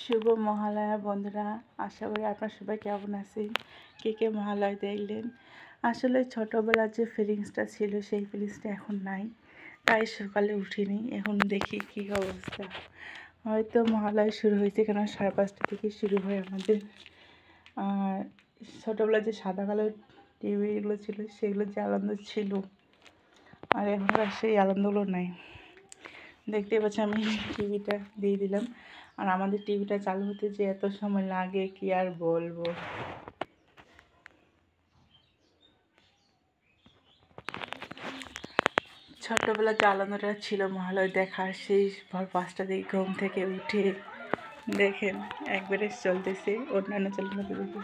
শুভ মহালয়া বন্ধুরা, আশা করি আপনার সবাই কেমন আছেন। কে কে মহালয়া দেখলেন। আসলে ছোটোবেলার যে ফিলিংসটা ছিল সেই ফিলিংসটা এখন নাই, তাই সকালে উঠিনি। এখন দেখি কী অবস্থা। হয়তো মহালয়া শুরু হয়েছে, কেন 5:30 থেকে শুরু হয় আমাদের। আর ছোটোবেলায় যে সাদা কালো টিভিগুলো ছিল সেগুলো যে আনন্দ ছিল, আর এখন আর সেই আনন্দগুলো নাই। দেখতে পাচ্ছি আমি টিভিটা দিয়ে দিলাম, আর আমাদের টিভিটা চালু হতে যে এত সময় লাগে কি আর বলবো। ছোট্টবেলার যে আনন্দটা ছিল মহালয়া দেখার, সেই ভোর 5টা থেকে ঘুম থেকে উঠে দেখেন একবারে চলতেছে অন্যান্য চ্যানেল দেখে।